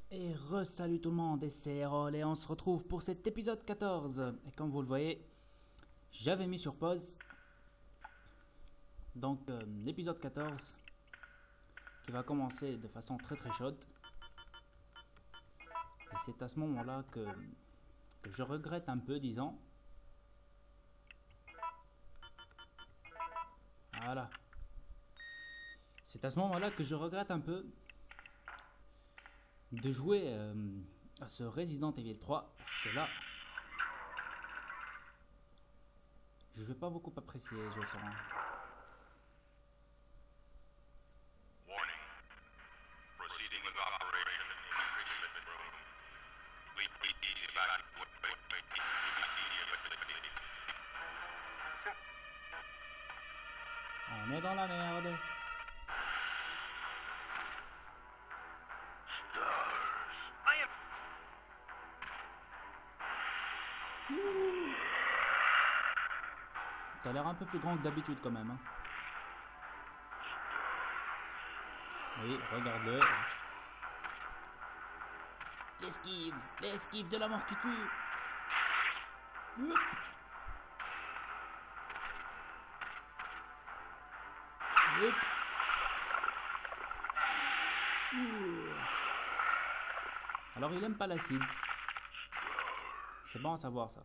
Et re-salut tout le monde, et c'est Errol et on se retrouve pour cet épisode 14. Et comme vous le voyez, j'avais mis sur pause. Donc l'épisode 14 qui va commencer de façon très très chaude. Et c'est à ce moment-là que je regrette un peu, disons. Voilà. C'est à ce moment-là que je regrette un peu de jouer à ce Resident Evil 3 parce que là je vais pas beaucoup apprécier, je sens. Warning. Proceeding with operation in the treatment room. Please evacuate immediately. On est dans la merde. T'as l'air un peu plus grand que d'habitude quand même. Hein. Oui, regarde-le. L'esquive de la mort qui tue. Oup. Oup. Ouh. Alors il aime pas l'acide. C'est bon à savoir ça.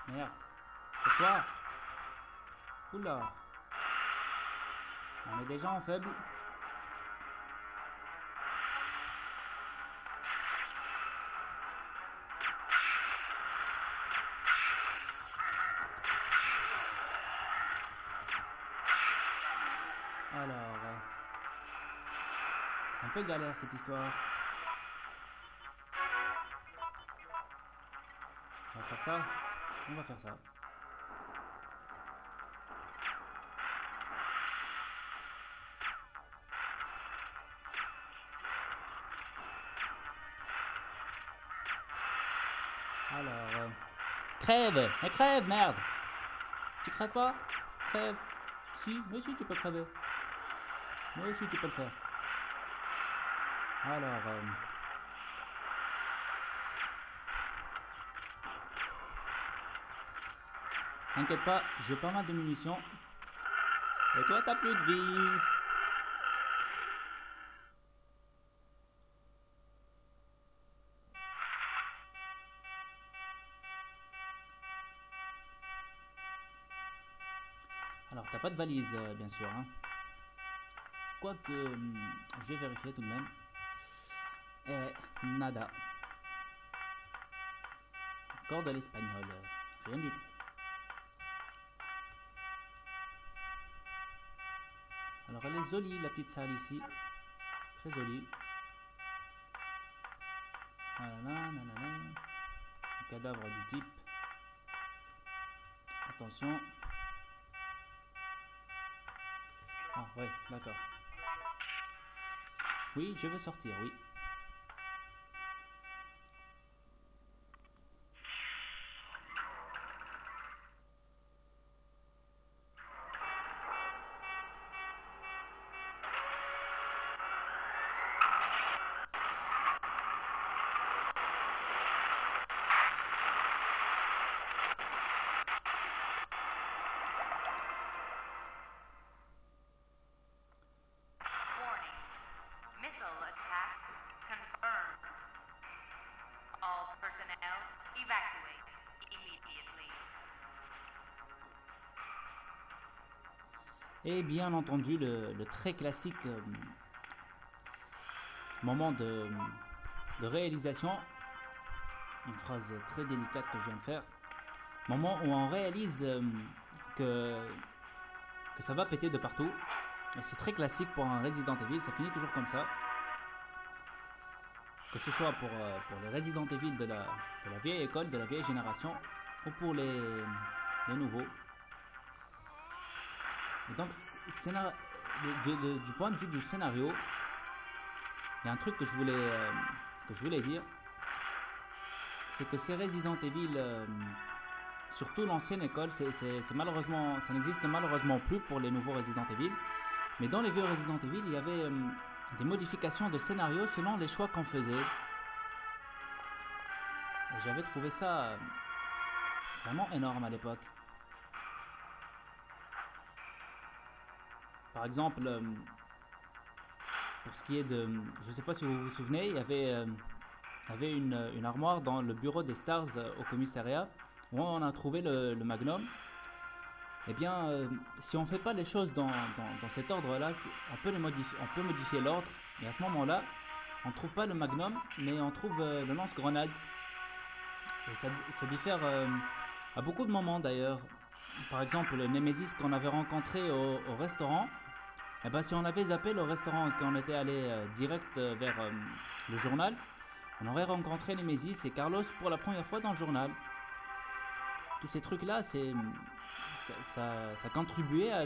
Merde. C'est quoi? Oula. On est déjà en faible. Alors, c'est un peu galère cette histoire. On va faire ça. On va faire ça. Alors, crève! Mais crève, merde! Tu crèves pas? Crève! Si, mais si, tu peux crever. Mais si, tu peux le faire. Alors, t'inquiète pas, j'ai pas mal de munitions. Et toi, t'as plus de vie. Alors, t'as pas de valise, bien sûr. Hein. Quoique, je vais vérifier tout de même. Eh ouais, nada. Encore de l'espagnol. Rien du tout. Alors elle est jolie la petite salle ici, très jolie. Un cadavre du type. Attention. Ah ouais, d'accord. Oui, je veux sortir, oui. Missile attack confirmed. All personnel evacuate immediately. Et bien entendu, le très classique moment de réalisation. Une phrase très délicate que je viens de faire. Moment où on réalise que ça va péter de partout. Et c'est très classique pour un Resident Evil, ça finit toujours comme ça. que ce soit pour les Resident Evil de la vieille école, de la vieille génération, ou pour les nouveaux. Et donc, du point de vue du scénario, il y a un truc que je voulais dire, c'est que ces Resident Evil, surtout l'ancienne école, c'est malheureusement, ça n'existe malheureusement plus pour les nouveaux Resident Evil, mais dans les vieux Resident Evil, il y avait des modifications de scénario selon les choix qu'on faisait. Et j'avais trouvé ça vraiment énorme à l'époque. Par exemple, pour ce qui est de... Je ne sais pas si vous vous souvenez, il y avait une armoire dans le bureau des Stars au commissariat où on a trouvé le Magnum. Eh bien, si on ne fait pas les choses dans cet ordre-là, on peut modifier l'ordre. Et à ce moment-là, on ne trouve pas le Magnum, mais on trouve le lance-grenade. Et ça diffère à beaucoup de moments d'ailleurs. Par exemple, le Nemesis qu'on avait rencontré au restaurant, eh ben, si on avait zappé le restaurant et qu'on était allé direct vers le journal, on aurait rencontré Nemesis et Carlos pour la première fois dans le journal. Tous ces trucs-là, ça contribuait à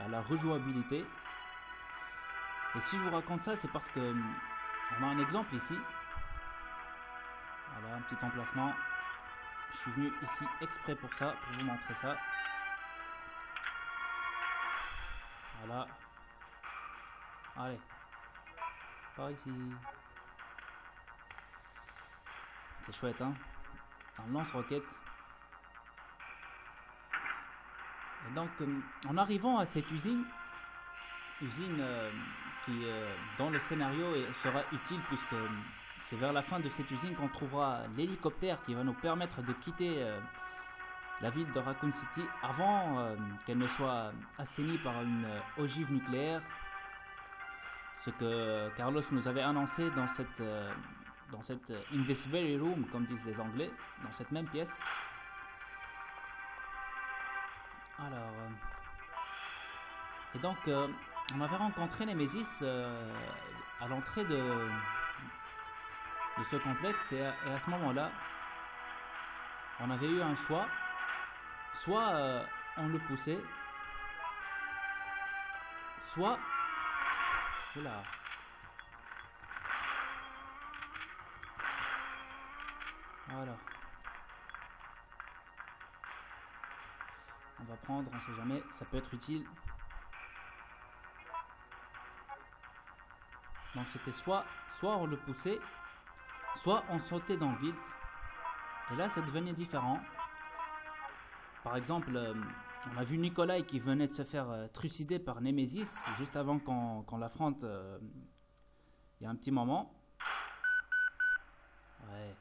la rejouabilité. Et si je vous raconte ça, c'est parce que on a un exemple ici. Voilà, un petit emplacement. Je suis venu ici exprès pour ça, pour vous montrer ça. Voilà. Allez. Par ici. C'est chouette, hein. Un lance-roquette. Et donc, en arrivant à cette usine qui, dans le scénario sera utile puisque c'est vers la fin de cette usine qu'on trouvera l'hélicoptère qui va nous permettre de quitter la ville de Raccoon City avant qu'elle ne soit assainie par une ogive nucléaire. Ce que Carlos nous avait annoncé dans cette in this very room, comme disent les Anglais, dans cette même pièce. Alors, et donc, on avait rencontré Nemesis à l'entrée de ce complexe et à ce moment-là, on avait eu un choix. Soit on le poussait, soit... Oula. Voilà. On va prendre, on sait jamais, ça peut être utile. Donc c'était soit on le poussait, soit on sautait dans le vide. Et là ça devenait différent. Par exemple, on a vu Nikolai qui venait de se faire trucider par Nemesis juste avant qu'on l'affronte il y a un petit moment. Ouais.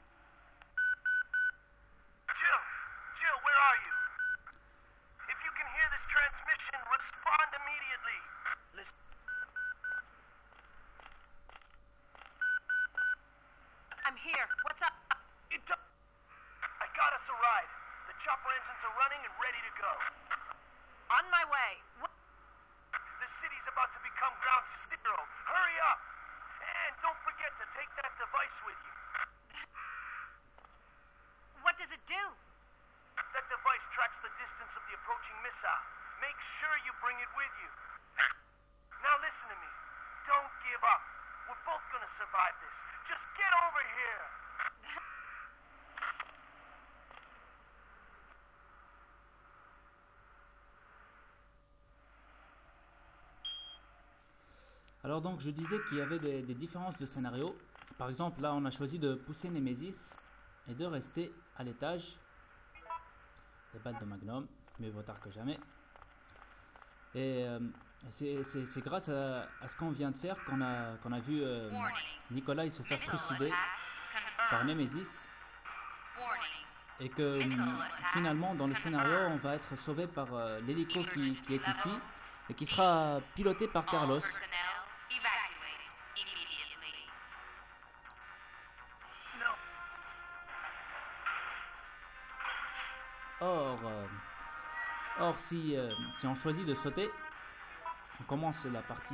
Jill, where are you? If you can hear this transmission, respond immediately. Listen. I'm here. What's up? I got us a ride. The chopper engines are running and ready to go. On my way. The city's about to become ground zero. Hurry up! And don't forget to take that device with you. What does it do? That device tracks the distance of the approaching missile. Make sure you bring it with you. Now listen to me. Don't give up. We're both gonna survive this. Just get over here! Alors donc je disais qu'il y avait des différences de scénario. Par exemple là on a choisi de pousser Nemesis et de rester à l'étage. Des balles de Magnum, mieux vaut tard que jamais. Et c'est grâce à ce qu'on vient de faire qu'on a vu Nikolai se faire trucider par Nemesis. Et que finalement dans le scénario on va être sauvé par l'hélico qui est ici et qui sera piloté par Carlos. Or si on choisit de sauter, on commence la partie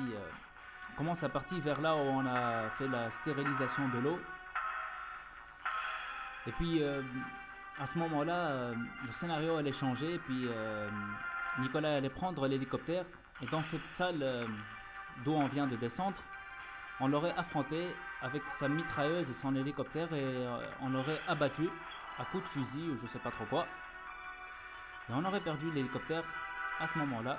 vers là où on a fait la stérilisation de l'eau. Et puis à ce moment-là, le scénario allait changer. Et puis Nicolas allait prendre l'hélicoptère. Et dans cette salle d'où on vient de descendre, on l'aurait affronté avec sa mitrailleuse et son hélicoptère. Et on l'aurait abattu à coups de fusil ou je sais pas trop quoi. Et on aurait perdu l'hélicoptère à ce moment-là.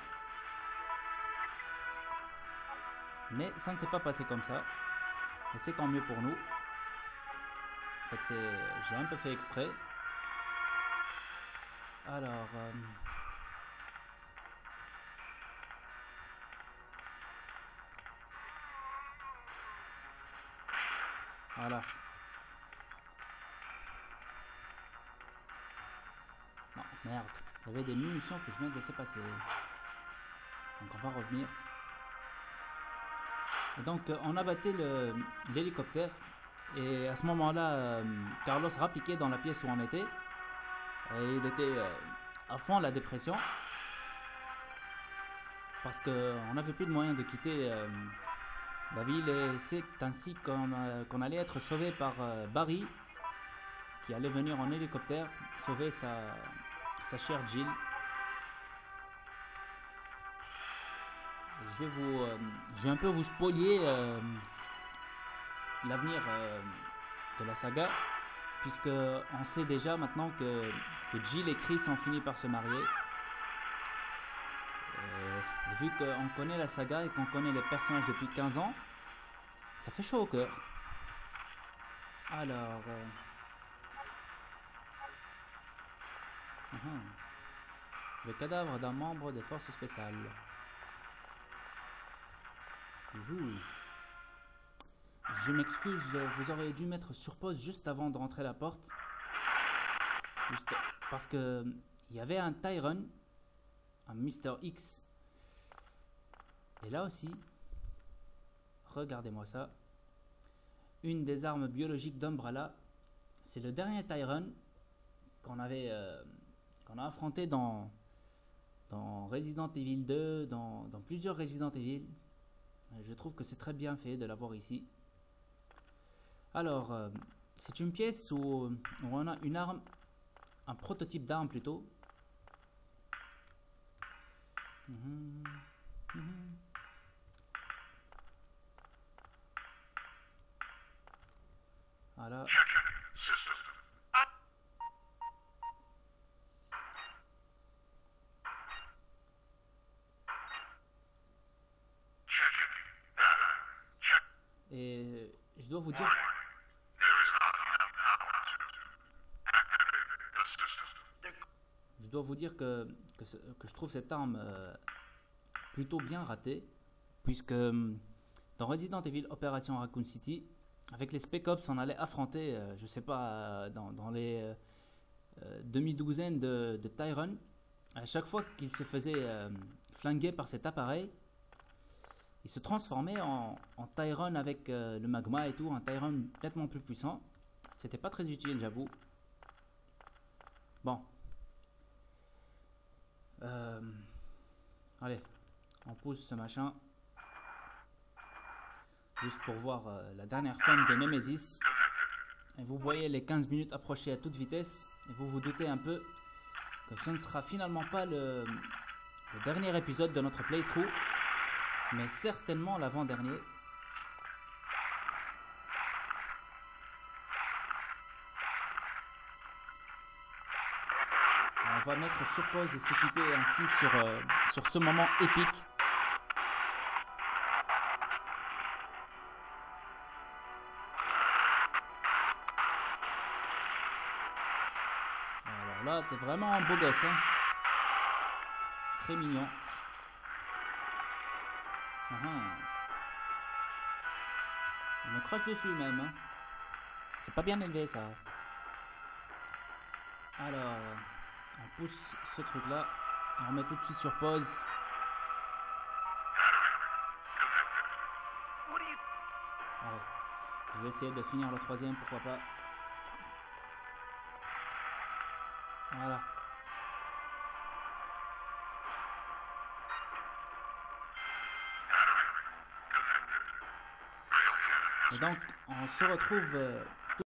Mais ça ne s'est pas passé comme ça. Et c'est tant mieux pour nous. En fait, j'ai un peu fait exprès. Alors... voilà. Non, merde. Il y avait des munitions que je viens de laisser passer. Donc on va revenir. Et donc on abattait l'hélicoptère. Et à ce moment-là, Carlos rappliquait dans la pièce où on était. Et il était à fond la dépression. Parce qu'on n'avait plus de moyens de quitter la ville. Et c'est ainsi qu'on allait être sauvé par Barry, qui allait venir en hélicoptère sauver sa chère Jill. Et je vais un peu vous spoiler l'avenir de la saga, puisque on sait déjà maintenant que Jill et Chris ont fini par se marier. Et vu qu'on connaît la saga et qu'on connaît les personnages depuis 15 ans, ça fait chaud au cœur. Alors... le cadavre d'un membre des forces spéciales. Je m'excuse, vous auriez dû mettre sur pause juste avant de rentrer la porte. Juste parce que il y avait un Tyrone, un Mr. X. Et là aussi, regardez-moi ça. Une des armes biologiques d'Umbrella. C'est le dernier Tyrone qu'on a affronté dans Resident Evil 2, dans plusieurs Resident Evil. Je trouve que c'est très bien fait de l'avoir ici. Alors, c'est une pièce où on a une arme, un prototype d'arme plutôt. Voilà. System. Et je dois vous dire, There is not enough power to activate the system. je dois vous dire que je trouve cette arme plutôt bien ratée, puisque dans Resident Evil Operation Raccoon City, avec les Spec Ops, on allait affronter, je sais pas, dans les demi-douzaine de Tyrone. À chaque fois qu'il se faisait flinguer par cet appareil, il se transformait en Tyrone avec le magma et tout, un Tyrone nettement plus puissant. C'était pas très utile, j'avoue. Bon. Allez, on pousse ce machin. Juste pour voir la dernière scène de Nemesis. Et vous voyez les 15 minutes approcher à toute vitesse. Et vous vous doutez un peu que ce ne sera finalement pas le dernier épisode de notre playthrough, mais certainement l'avant-dernier. On va mettre sur pause et se quitter ainsi sur ce moment épique. Alors là, t'es vraiment un beau gosse, hein. Très mignon. On me crache dessus même, hein. C'est pas bien élevé ça. Alors, on pousse ce truc là. On met tout de suite sur pause. Allez, je vais essayer de finir le troisième, pourquoi pas. Voilà. Et donc, on se retrouve